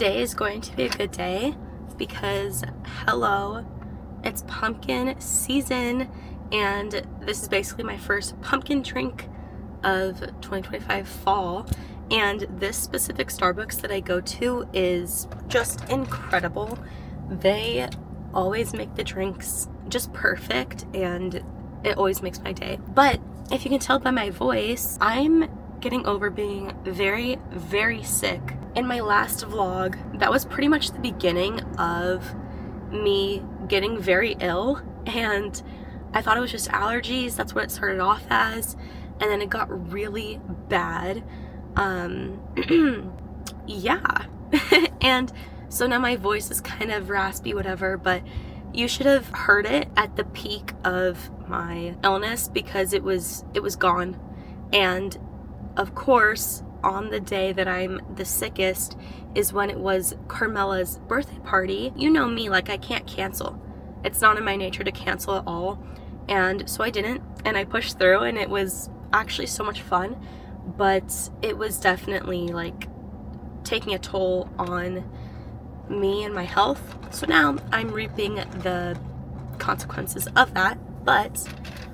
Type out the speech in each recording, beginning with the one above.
Today is going to be a good day because, hello, it's pumpkin season, and this is basically my first pumpkin drink of 2025 fall. And this specific Starbucks that I go to is just incredible. They always make the drinks just perfect, and it always makes my day. But if you can tell by my voice, I'm getting over being very, very sick. In my last vlog, that was pretty much the beginning of me getting very ill, and I thought it was just allergies. That's what it started off as, and then it got really bad. Yeah. And so now my voice is kind of raspy, whatever, but you should have heard it at the peak of my illness because it was gone. And of course, on the day that I'm the sickest is when it was Carmela's birthday party. You know me, like, I can't cancel. It's not in my nature to cancel at all. And so I didn't, and I pushed through, and it was actually so much fun, but it was definitely like taking a toll on me and my health. So now I'm reaping the consequences of that, but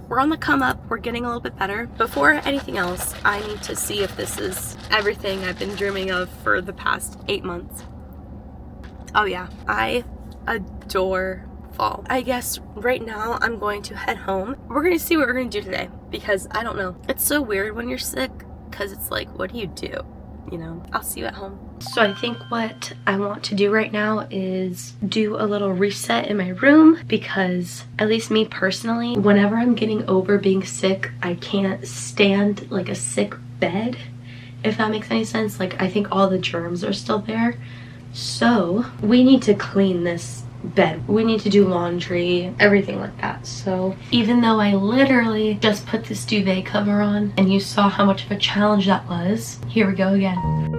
we're on the come up. We're getting a little bit better. Before anything else, I need to see if this is everything I've been dreaming of for the past 8 months. Oh yeah, I adore fall. I guess right now I'm going to head home. We're gonna see what we're gonna do today because I don't know. It's so weird when you're sick because it's like, what do? You know, I'll see you at home. So I think what I want to do right now is do a little reset in my room because, at least me personally, whenever I'm getting over being sick, I can't stand like a sick bed, if that makes any sense. Like, I think all the germs are still there. So we need to clean this bed. We need to do laundry, everything like that. So even though I literally just put this duvet cover on and you saw how much of a challenge that was, here we go again.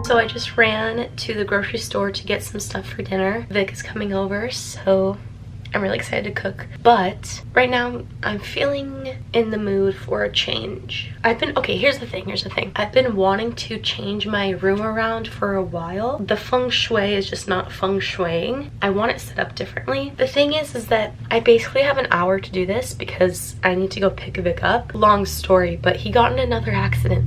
So I just ran to the grocery store to get some stuff for dinner. Vic is coming over, so I'm really excited to cook. But right now I'm feeling in the mood for a change. Okay, here's the thing. I've been wanting to change my room around for a while. The feng shui is just not feng shuiing. I want it set up differently. The thing is that I basically have an hour to do this because I need to go pick Vic up. Long story, but he got in another accident.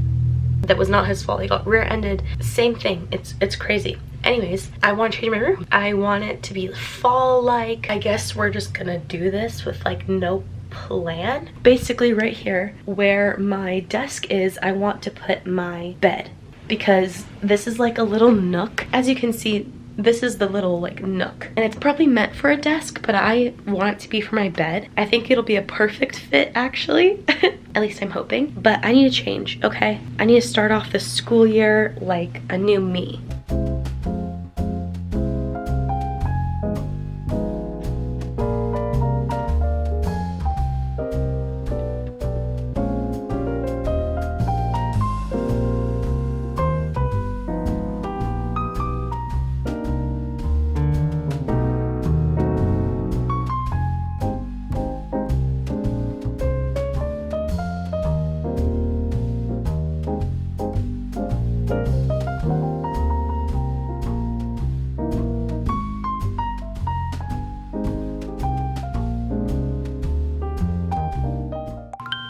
That was not his fault. He got rear-ended. Same thing. It's crazy. Anyways, I want to change my room. I want it to be fall-like. I guess we're just gonna do this with like no plan. Basically right here where my desk is, I want to put my bed because this is like a little nook. As you can see, this is the little like nook, and it's probably meant for a desk, but I want it to be for my bed. I think it'll be a perfect fit, actually. At least I'm hoping. But I need to change, okay? I need to start off the school year like a new me.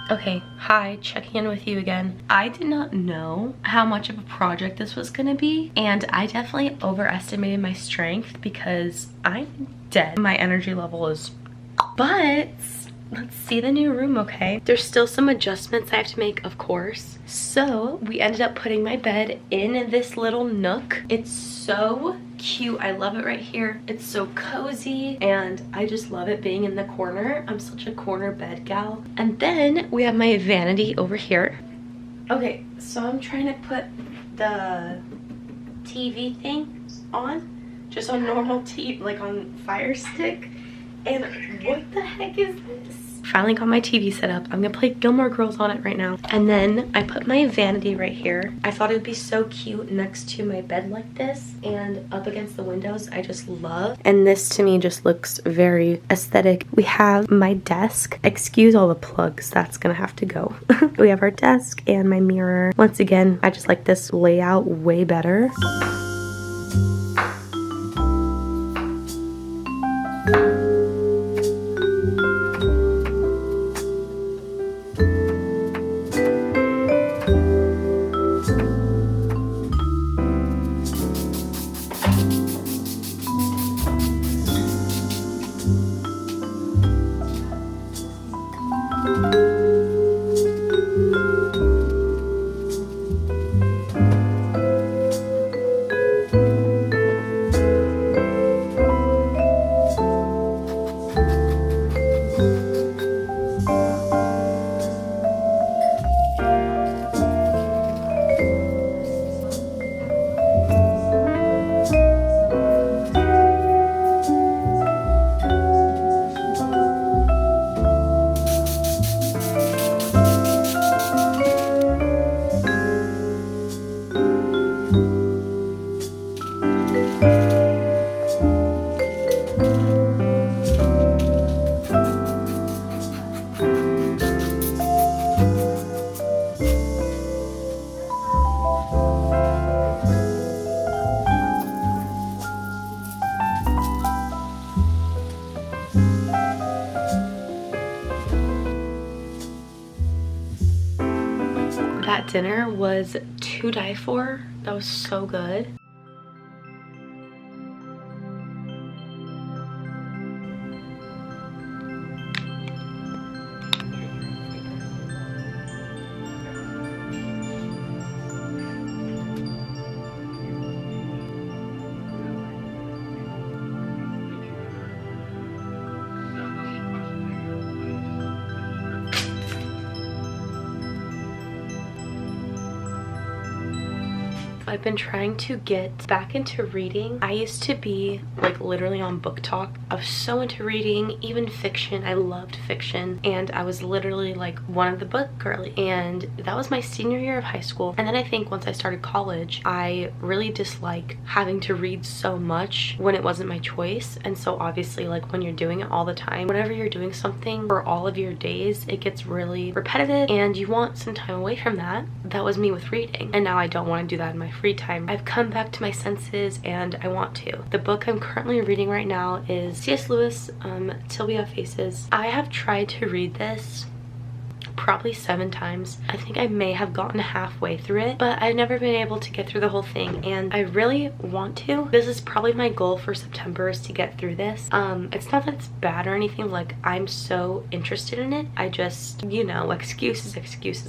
Okay, hi, checking in with you again. I did not know how much of a project this was gonna be, and I definitely overestimated my strength because I'm dead. My energy level is... But let's see the new room, okay? There's still some adjustments I have to make, of course. So we ended up putting my bed in this little nook. It's so cute. I love it right here. It's so cozy and I just love it being in the corner. I'm such a corner bed gal. And then we have my vanity over here. Okay, so I'm trying to put the TV thing on, just on normal TV, like on Fire Stick. And what the heck is this? Finally got my TV set up. I'm gonna play Gilmore Girls on it right now. And then I put my vanity right here. I thought it would be so cute next to my bed like this and up against the windows. I just love. And this to me just looks very aesthetic. We have my desk. Excuse all the plugs, that's gonna have to go. We have our desk and my mirror. Once again, I just like this layout way better. That dinner was to die for. That was so good. I've been trying to get back into reading. I used to be like literally on Book Talk. I was so into reading, even fiction. I loved fiction and I was literally like one of the book girly, and that was my senior year of high school. And then I think once I started college, I really disliked having to read so much when it wasn't my choice. And so obviously like when you're doing it all the time, whenever you're doing something for all of your days, it gets really repetitive and you want some time away from that. That was me with reading, and now I don't want to do that in my free time. I've come back to my senses and I want to. The book I'm currently reading right now is C.S. Lewis, Till We Have Faces. I have tried to read this probably 7 times. I think I may have gotten halfway through it, but I've never been able to get through the whole thing, and I really want to. This is probably my goal for September, is to get through this. It's not that it's bad or anything, like I'm so interested in it. I just, you know, excuses,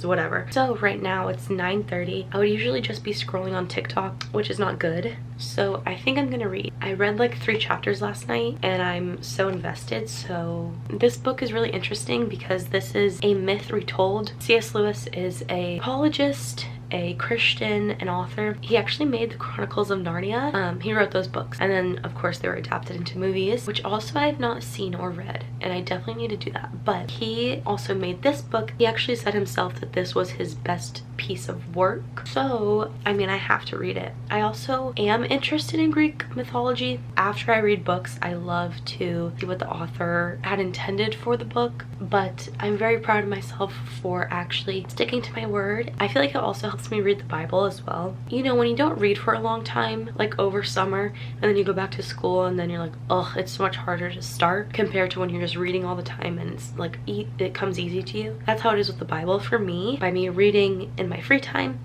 whatever. So right now it's 9:30. I would usually just be scrolling on TikTok, which is not good. So I think I'm gonna read. I read like 3 chapters last night and I'm so invested. So this book is really interesting because this is a myth retold. C.S. Lewis is a apologist, a Christian, an author. He actually made the Chronicles of Narnia. He wrote those books, and then of course they were adapted into movies, which also I have not seen or read, and I definitely need to do that. But he also made this book. He actually said himself that this was his best piece of work, so I mean I have to read it. I also am interested in Greek mythology. After I read books, I love to see what the author had intended for the book, but I'm very proud of myself for actually sticking to my word. I feel like it also helps me read the Bible as well. You know, when you don't read for a long time, like over summer, and then you go back to school and then you're like, oh, it's so much harder to start compared to when you're just reading all the time and it's like it comes easy to you. That's how it is with the Bible for me. By me reading in my free time,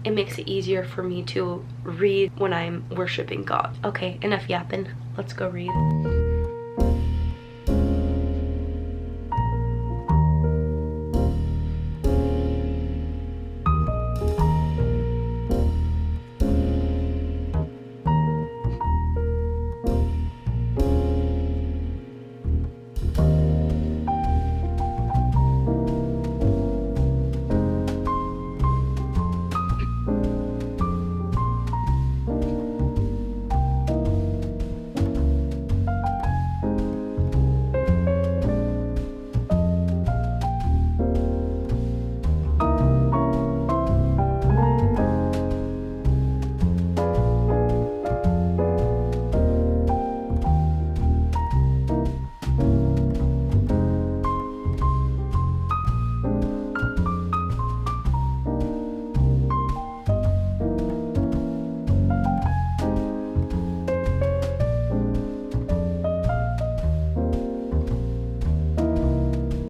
it makes it easier for me to read when I'm worshiping God. Okay, enough yapping. Let's go read.